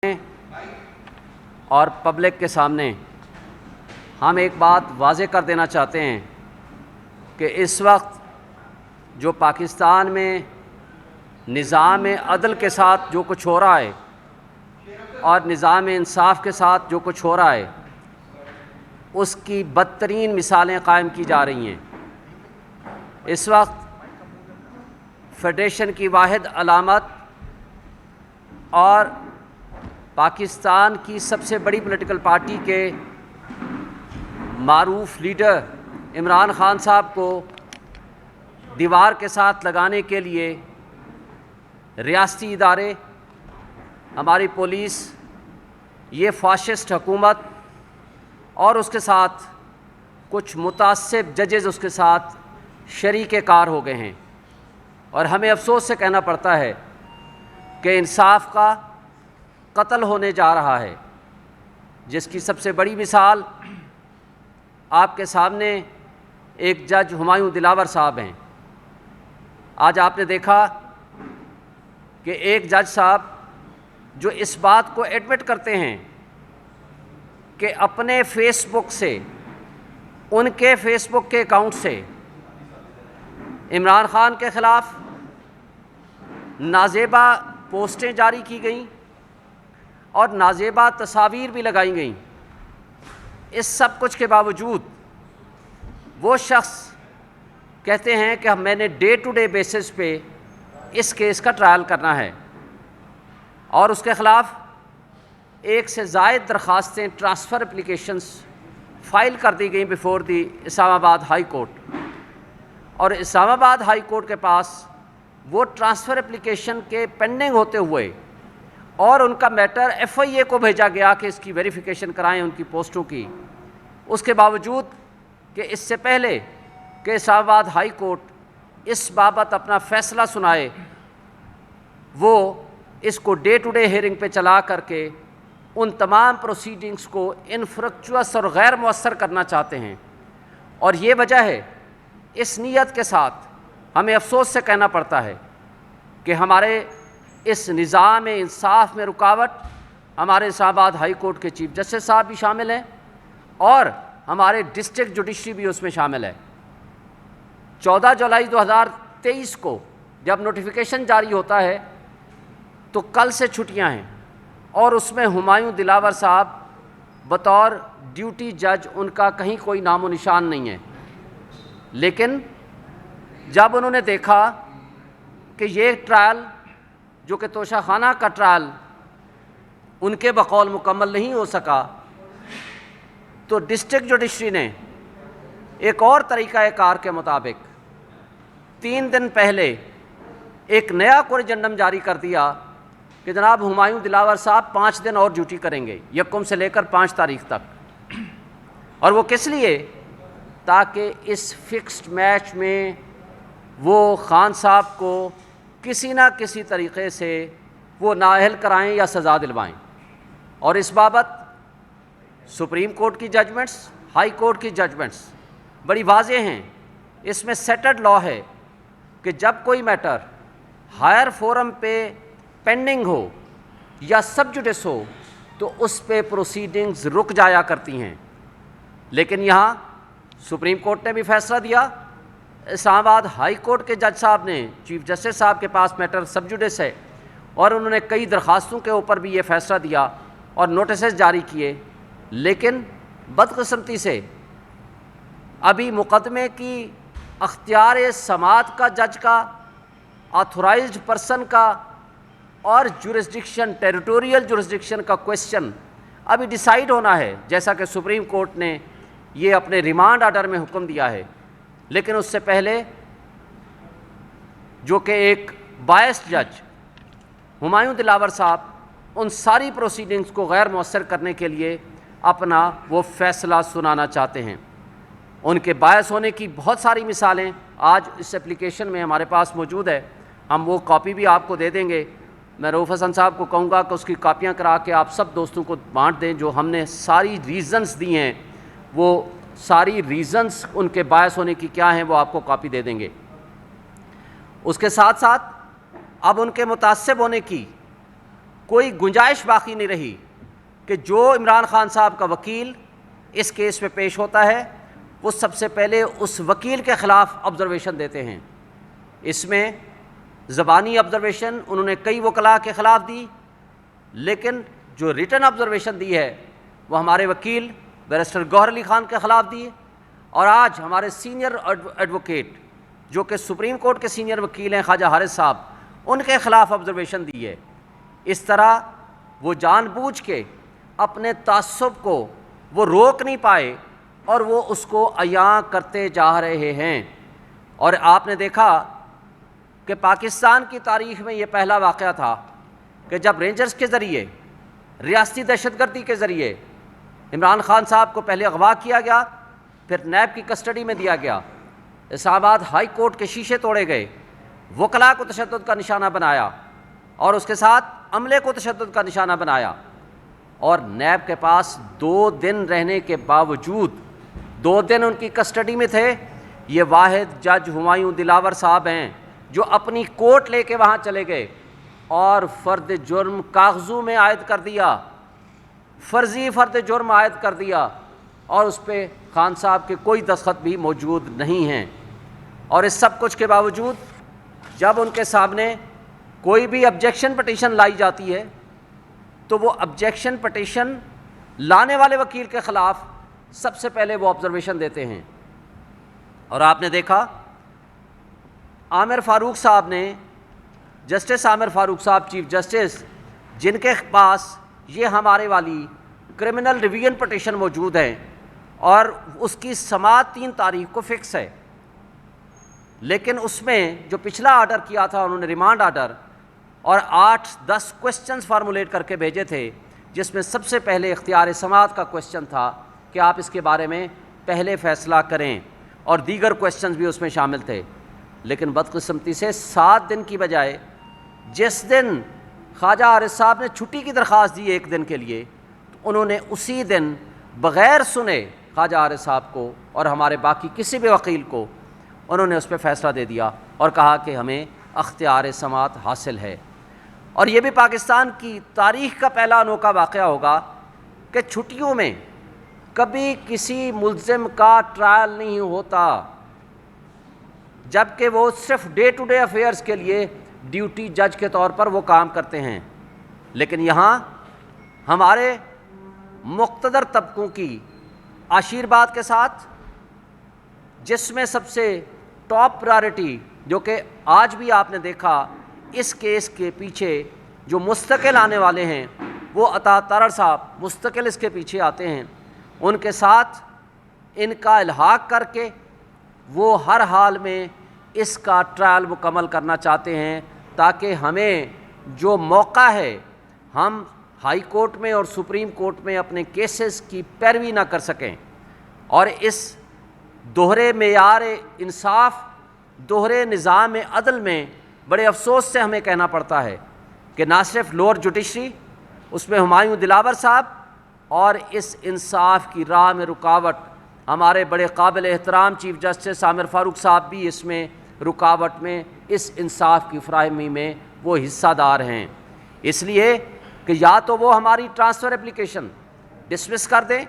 اور پبلک کے سامنے ہم ایک بات واضح کر دینا چاہتے ہیں کہ اس وقت جو پاکستان میں نظام عدل کے ساتھ جو کچھ ہو رہا ہے اور نظام انصاف کے ساتھ جو کچھ ہو رہا ہے اس کی بدترین مثالیں قائم کی جا رہی ہیں۔ اس وقت فیڈریشن کی واحد علامت اور پاکستان کی سب سے بڑی پولیٹیکل پارٹی کے معروف لیڈر عمران خان صاحب کو دیوار کے ساتھ لگانے کے لیے ریاستی ادارے، ہماری پولیس، یہ فاشسٹ حکومت اور اس کے ساتھ کچھ متعصب ججز اس کے ساتھ شریک کار ہو گئے ہیں، اور ہمیں افسوس سے کہنا پڑتا ہے کہ انصاف کا قتل ہونے جا رہا ہے، جس کی سب سے بڑی مثال آپ کے سامنے ایک جج ہمایوں دلاور صاحب ہیں۔ آج آپ نے دیکھا کہ ایک جج صاحب جو اس بات کو ایڈمٹ کرتے ہیں کہ اپنے فیس بک سے، ان کے فیس بک کے اکاؤنٹ سے عمران خان کے خلاف نازیبا پوسٹیں جاری کی گئیں اور نازیبا تصاویر بھی لگائی گئیں، اس سب کچھ کے باوجود وہ شخص کہتے ہیں کہ میں نے ڈے ٹو ڈے بیسس پہ اس کیس کا ٹرائل کرنا ہے، اور اس کے خلاف ایک سے زائد درخواستیں، ٹرانسفر اپلیکیشنز فائل کر دی گئیں بیفور دی اسلام آباد ہائی کورٹ، اور اسلام آباد ہائی کورٹ کے پاس وہ ٹرانسفر اپلیکیشن کے پینڈنگ ہوتے ہوئے اور ان کا میٹر ایف آئی اے کو بھیجا گیا کہ اس کی ویریفیکیشن کرائیں ان کی پوسٹوں کی، اس کے باوجود کہ اس سے پہلے کہ اسلام آباد ہائی کورٹ اس بابت اپنا فیصلہ سنائے، وہ اس کو ڈے ٹو ڈے ہیئرنگ پہ چلا کر کے ان تمام پروسیڈنگز کو انفرکچوس اور غیر مؤثر کرنا چاہتے ہیں۔ اور یہ وجہ ہے، اس نیت کے ساتھ ہمیں افسوس سے کہنا پڑتا ہے کہ ہمارے اس نظام انصاف میں رکاوٹ ہمارے اسلام آباد ہائی کورٹ کے چیف جسٹس صاحب بھی شامل ہیں اور ہمارے ڈسٹرکٹ جوڈیشری بھی اس میں شامل ہے۔ 14 جولائی 2023 کو جب نوٹیفیکیشن جاری ہوتا ہے تو کل سے چھٹیاں ہیں، اور اس میں ہمایوں دلاور صاحب بطور ڈیوٹی جج ان کا کہیں کوئی نام و نشان نہیں ہے، لیکن جب انہوں نے دیکھا کہ یہ ٹرائل جو کہ توشہ خانہ کا ٹرائل ان کے بقول مکمل نہیں ہو سکا، تو ڈسٹرکٹ جوڈیشری نے ایک اور طریقہ کار کے مطابق 3 دن پہلے ایک نیا کوریجنڈم جاری کر دیا کہ جناب ہمایوں دلاور صاحب 5 دن اور ڈیوٹی کریں گے، 1 سے لے کر 5 تاریخ تک، اور وہ کس لیے؟ تاکہ اس فکسڈ میچ میں وہ خان صاحب کو کسی نہ کسی طریقے سے وہ نااہل کرائیں یا سزا دلوائیں۔ اور اس بابت سپریم کورٹ کی ججمنٹس، ہائی کورٹ کی ججمنٹس بڑی واضح ہیں، اس میں سیٹڈ لا ہے کہ جب کوئی میٹر ہائر فورم پہ پینڈنگ ہو یا سب جوڈس ہو تو اس پہ پروسیڈنگز رک جایا کرتی ہیں، لیکن یہاں سپریم کورٹ نے بھی فیصلہ دیا، اسلام آباد ہائی کورٹ کے جج صاحب نے، چیف جسٹس صاحب کے پاس میٹر سب جوڈس ہے، اور انہوں نے کئی درخواستوں کے اوپر بھی یہ فیصلہ دیا اور نوٹسز جاری کیے، لیکن بدقسمتی سے ابھی مقدمے کی اختیار سماعت کا جج کا، آتھورائزڈ پرسن کا اور جورسڈکشن، ٹیریٹوریل جورسڈکشن کا کویسچن ابھی ڈیسائیڈ ہونا ہے، جیسا کہ سپریم کورٹ نے یہ اپنے ریمانڈ آرڈر میں حکم دیا ہے۔ لیکن اس سے پہلے جو کہ ایک بائسڈ جج ہمایوں دلاور صاحب ان ساری پروسیڈنگز کو غیر مؤثر کرنے کے لیے اپنا وہ فیصلہ سنانا چاہتے ہیں۔ ان کے باعث ہونے کی بہت ساری مثالیں آج اس اپلیکیشن میں ہمارے پاس موجود ہے، ہم وہ کاپی بھی آپ کو دے دیں گے۔ میں رؤوف حسن صاحب کو کہوں گا کہ اس کی کاپیاں کرا کے آپ سب دوستوں کو بانٹ دیں، جو ہم نے ساری ریزنز دی ہیں، وہ ساری ریزنز ان کے باعث ہونے کی کیا ہیں وہ آپ کو کاپی دے دیں گے۔ اس کے ساتھ ساتھ اب ان کے متعصب ہونے کی کوئی گنجائش باقی نہیں رہی کہ جو عمران خان صاحب کا وکیل اس کیس میں پیش ہوتا ہے وہ سب سے پہلے اس وکیل کے خلاف آبزرویشن دیتے ہیں۔ اس میں زبانی آبزرویشن انہوں نے کئی وکلاء کے خلاف دی، لیکن جو ریٹن آبزرویشن دی ہے وہ ہمارے وکیل بیرسٹر گوہر علی خان کے خلاف دی، اور آج ہمارے سینئر ایڈوکیٹ جو کہ سپریم کورٹ کے سینئر وکیل ہیں خواجہ حارث صاحب، ان کے خلاف آبزرویشن دی ہے۔ اس طرح وہ جان بوجھ کے اپنے تعصب کو وہ روک نہیں پائے اور وہ اس کو عیاں کرتے جا رہے ہیں۔ اور آپ نے دیکھا کہ پاکستان کی تاریخ میں یہ پہلا واقعہ تھا کہ جب رینجرز کے ذریعے ریاستی دہشت گردی کے ذریعے عمران خان صاحب کو پہلے اغوا کیا گیا، پھر نیب کی کسٹڈی میں دیا گیا، اسلام آباد ہائی کورٹ کے شیشے توڑے گئے، وکلاء کو تشدد کا نشانہ بنایا اور اس کے ساتھ عملے کو تشدد کا نشانہ بنایا، اور نیب کے پاس 2 دن رہنے کے باوجود 2 دن ان کی کسٹڈی میں تھے۔ یہ واحد جج ہمایوں دلاور صاحب ہیں جو اپنی کوٹ لے کے وہاں چلے گئے اور فرد جرم کاغذوں میں عائد کر دیا، فرضی فرد جرم عائد کر دیا، اور اس پہ خان صاحب کے کوئی دستخط بھی موجود نہیں ہیں۔ اور اس سب کچھ کے باوجود جب ان کے سامنے کوئی بھی آبجیکشن پٹیشن لائی جاتی ہے تو وہ آبجیکشن پٹیشن لانے والے وکیل کے خلاف سب سے پہلے وہ آبزرویشن دیتے ہیں۔ اور آپ نے دیکھا عامر فاروق صاحب نے، جسٹس عامر فاروق صاحب چیف جسٹس، جن کے پاس یہ ہمارے والی کرمنل ریویژن پٹیشن موجود ہے اور اس کی سماعت 3 تاریخ کو فکس ہے، لیکن اس میں جو پچھلا آرڈر کیا تھا انہوں نے ریمانڈ آرڈر اور 8-10 کوسچنز فارمولیٹ کر کے بھیجے تھے، جس میں سب سے پہلے اختیار سماعت کا کوسچن تھا کہ آپ اس کے بارے میں پہلے فیصلہ کریں، اور دیگر کوسچنز بھی اس میں شامل تھے۔ لیکن بدقسمتی سے 7 دن کی بجائے جس دن خواجہ حارث صاحب نے چھٹی کی درخواست دی 1 دن کے لیے، تو انہوں نے اسی دن بغیر سنے خواجہ حارث صاحب کو اور ہمارے باقی کسی بھی وکیل کو انہوں نے اس پہ فیصلہ دے دیا اور کہا کہ ہمیں اختیار سماعت حاصل ہے۔ اور یہ بھی پاکستان کی تاریخ کا پہلا انوکھا واقعہ ہوگا کہ چھٹیوں میں کبھی کسی ملزم کا ٹرائل نہیں ہوتا، جبکہ وہ صرف ڈے ٹو ڈے افیئرز کے لیے ڈیوٹی جج کے طور پر وہ کام کرتے ہیں۔ لیکن یہاں ہمارے مقتدر طبقوں کی آشیرواد کے ساتھ، جس میں سب سے ٹاپ پرائرٹی جو کہ آج بھی آپ نے دیکھا اس کیس کے پیچھے جو مستقل آنے والے ہیں وہ عطا تارڑ صاحب مستقل اس کے پیچھے آتے ہیں، ان کے ساتھ ان کا الحاق کر کے وہ ہر حال میں اس کا ٹرائل مکمل کرنا چاہتے ہیں، تاکہ ہمیں جو موقع ہے ہم ہائی کورٹ میں اور سپریم کورٹ میں اپنے کیسز کی پیروی نہ کر سکیں۔ اور اس دوہرے معیار انصاف، دوہرے نظام عدل میں بڑے افسوس سے ہمیں کہنا پڑتا ہے کہ نہ صرف لوور جوڈیشری، اس میں ہمایوں دلاور صاحب، اور اس انصاف کی راہ میں رکاوٹ ہمارے بڑے قابل احترام چیف جسٹس عامر فاروق صاحب بھی اس میں رکاوٹ میں، اس انصاف کی فراہمی میں وہ حصہ دار ہیں۔ اس لیے کہ یا تو وہ ہماری ٹرانسفر اپلیکیشن ڈسمس کر دیں،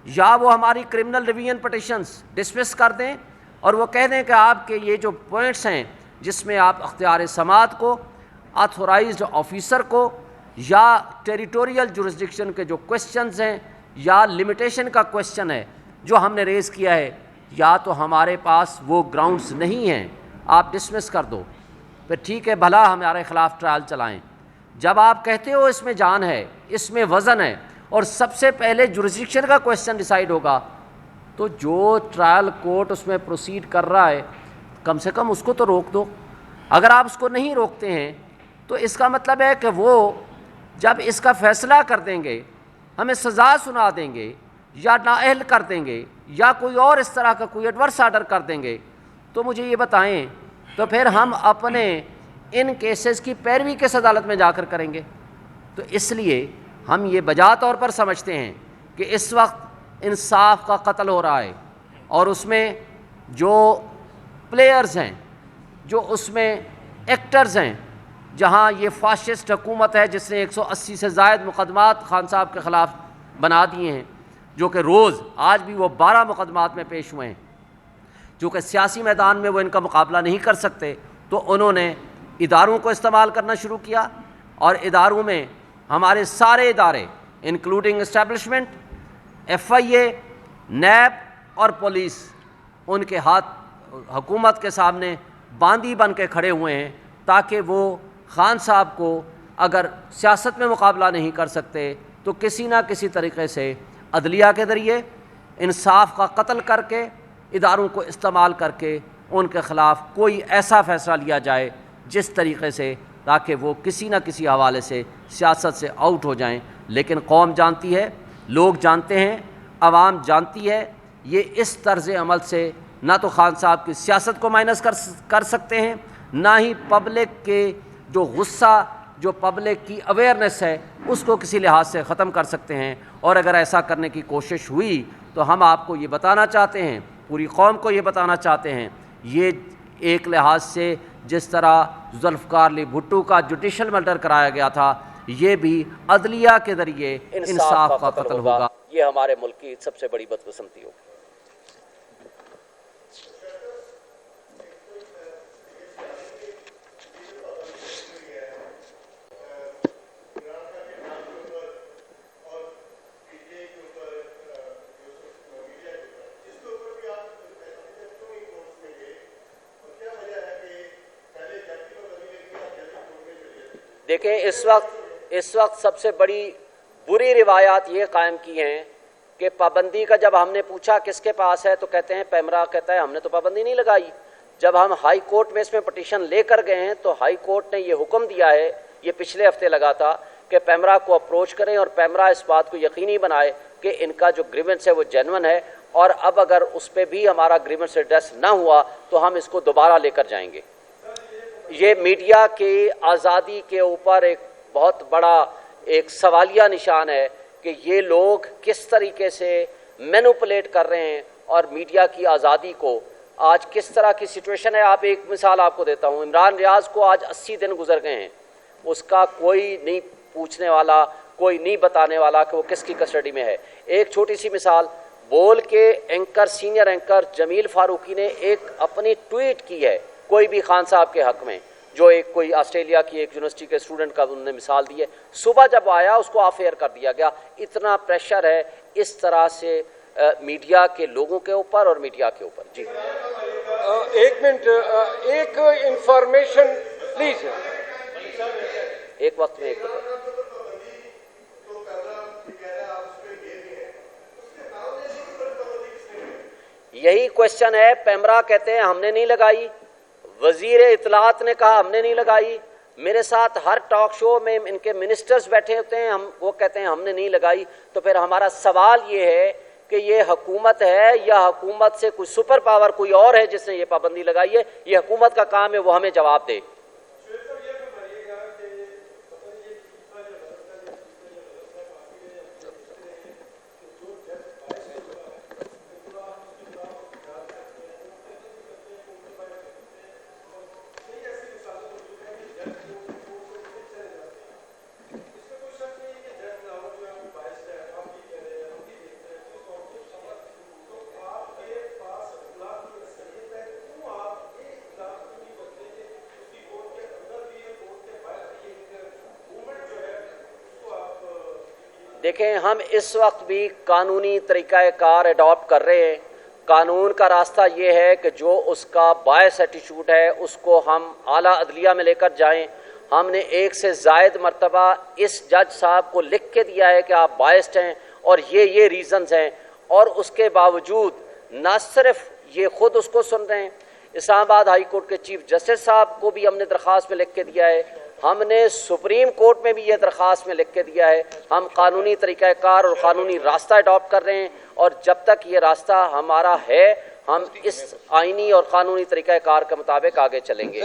یا وہ ہماری کرمنل ریویژن پٹیشنز ڈسمس کر دیں اور وہ کہہ دیں کہ آپ کے یہ جو پوائنٹس ہیں جس میں آپ اختیار سماعت کو، آتھورائزڈ آفیسر کو، یا ٹیریٹوریل جورسڈکشن کے جو کوسچنز ہیں یا لمیٹیشن کا کوسچن ہے جو ہم نے ریز کیا ہے، یا تو ہمارے پاس وہ گراؤنڈز نہیں ہیں، آپ ڈسمس کر دو، پھر ٹھیک ہے بھلا ہمارے خلاف ٹرائل چلائیں۔ جب آپ کہتے ہو اس میں جان ہے، اس میں وزن ہے، اور سب سے پہلے جورسڈکشن کا کوسچن ڈیسائیڈ ہوگا، تو جو ٹرائل کورٹ اس میں پروسیڈ کر رہا ہے کم سے کم اس کو تو روک دو۔ اگر آپ اس کو نہیں روکتے ہیں تو اس کا مطلب ہے کہ وہ جب اس کا فیصلہ کر دیں گے، ہمیں سزا سنا دیں گے یا نااہل کر دیں گے یا کوئی اور اس طرح کا کوئی ایڈورس آرڈر کر دیں گے، تو مجھے یہ بتائیں تو پھر ہم اپنے ان کیسز کی پیروی کس عدالت میں جا کر کریں گے؟ تو اس لیے ہم یہ بجا طور پر سمجھتے ہیں کہ اس وقت انصاف کا قتل ہو رہا ہے، اور اس میں جو پلیئرز ہیں، جو اس میں ایکٹرز ہیں، جہاں یہ فاشسٹ حکومت ہے جس نے 180 سے زائد مقدمات خان صاحب کے خلاف بنا دیے ہیں، جو کہ روز آج بھی وہ 12 مقدمات میں پیش ہوئے ہیں، چونکہ سیاسی میدان میں وہ ان کا مقابلہ نہیں کر سکتے تو انہوں نے اداروں کو استعمال کرنا شروع کیا، اور اداروں میں ہمارے سارے ادارے انکلوڈنگ اسٹیبلشمنٹ، ایف آئی اے، نیب اور پولیس ان کے ہاتھ حکومت کے سامنے باندی بن کے کھڑے ہوئے ہیں، تاکہ وہ خان صاحب کو اگر سیاست میں مقابلہ نہیں کر سکتے تو کسی نہ کسی طریقے سے عدلیہ کے ذریعے انصاف کا قتل کر کے اداروں کو استعمال کر کے ان کے خلاف کوئی ایسا فیصلہ لیا جائے جس طریقے سے تاکہ وہ کسی نہ کسی حوالے سے سیاست سے آؤٹ ہو جائیں۔ لیکن قوم جانتی ہے، لوگ جانتے ہیں، عوام جانتی ہے، یہ اس طرز عمل سے نہ تو خان صاحب کی سیاست کو مائنس کر سکتے ہیں، نہ ہی پبلک کے جو غصہ، جو پبلک کی اویئرنیس ہے اس کو کسی لحاظ سے ختم کر سکتے ہیں۔ اور اگر ایسا کرنے کی کوشش ہوئی تو ہم آپ کو یہ بتانا چاہتے ہیں، پوری قوم کو یہ بتانا چاہتے ہیں، یہ ایک لحاظ سے جس طرح ذوالفقار علی بھٹو کا جوڈیشل مرڈر کرایا گیا تھا، یہ بھی عدلیہ کے ذریعے انصاف کا قتل ہوگا۔ یہ ہمارے ملک کی سب سے بڑی بدقسمتی ہوگی۔ دیکھیں اس وقت سب سے بڑی بری روایات یہ قائم کی ہیں کہ پابندی کا جب ہم نے پوچھا کس کے پاس ہے تو کہتے ہیں پیمرا کہتا ہے ہم نے تو پابندی نہیں لگائی۔ جب ہم ہائی کورٹ میں اس میں پٹیشن لے کر گئے ہیں تو ہائی کورٹ نے یہ حکم دیا ہے، یہ پچھلے ہفتے لگا تھا، کہ پیمرا کو اپروچ کریں اور پیمرا اس بات کو یقینی بنائے کہ ان کا جو گریونس ہے وہ جینون ہے، اور اب اگر اس پہ بھی ہمارا گریونس ایڈریس نہ ہوا تو ہم اس کو دوبارہ لے کر جائیں گے۔ یہ میڈیا کی آزادی کے اوپر ایک بہت بڑا ایک سوالیہ نشان ہے کہ یہ لوگ کس طریقے سے مینوپولیٹ کر رہے ہیں اور میڈیا کی آزادی کو آج کس طرح کی سچویشن ہے۔ ایک مثال آپ کو دیتا ہوں، عمران ریاض کو آج 80 دن گزر گئے ہیں، اس کا کوئی نہیں پوچھنے والا، کوئی نہیں بتانے والا کہ وہ کس کی کسٹڈی میں ہے۔ ایک چھوٹی سی مثال، بول کے اینکر، سینئر اینکر جمیل فاروقی نے ایک اپنی ٹویٹ کی ہے کوئی بھی خان صاحب کے حق میں، جو ایک کوئی آسٹریلیا کی ایک یونیورسٹی کے اسٹوڈنٹ کا انہوں نے مثال دی ہے، صبح جب آیا اس کو آف ایئر کر دیا گیا۔ اتنا پریشر ہے اس طرح سے میڈیا کے لوگوں کے اوپر اور میڈیا کے اوپر۔ جی ایک منٹ، ایک انفارمیشن پلیز، ایک وقت میں ایک یہی کوشچن ہے۔ پیمرا کہتے ہیں ہم نے نہیں لگائی، وزیر اطلاعات نے کہا ہم نے نہیں لگائی، میرے ساتھ ہر ٹاک شو میں ان کے منسٹرز بیٹھے ہوتے ہیں، وہ کہتے ہیں ہم نے نہیں لگائی۔ تو پھر ہمارا سوال یہ ہے کہ یہ حکومت ہے یا حکومت سے کوئی سپر پاور کوئی اور ہے جس نے یہ پابندی لگائی ہے؟ یہ حکومت کا کام ہے وہ ہمیں جواب دے۔ دیکھیں ہم اس وقت بھی قانونی طریقہ کار اڈاپٹ کر رہے ہیں۔ قانون کا راستہ یہ ہے کہ جو اس کا باعث ایٹیچیوڈ ہے اس کو ہم اعلیٰ عدلیہ میں لے کر جائیں۔ ہم نے ایک سے زائد مرتبہ اس جج صاحب کو لکھ کے دیا ہے کہ آپ بائسڈ ہیں اور یہ ریزنز ہیں، اور اس کے باوجود نہ صرف یہ خود اس کو سن رہے ہیں، اسلام آباد ہائی کورٹ کے چیف جسٹس صاحب کو بھی ہم نے درخواست میں لکھ کے دیا ہے، ہم نے سپریم کورٹ میں بھی یہ درخواست میں لکھ کے دیا ہے۔ ہم قانونی طریقہ کار اور قانونی راستہ اڈاپٹ کر رہے ہیں، اور جب تک یہ راستہ ہمارا ہے ہم اس آئینی اور قانونی طریقہ کار کے مطابق آگے چلیں گے۔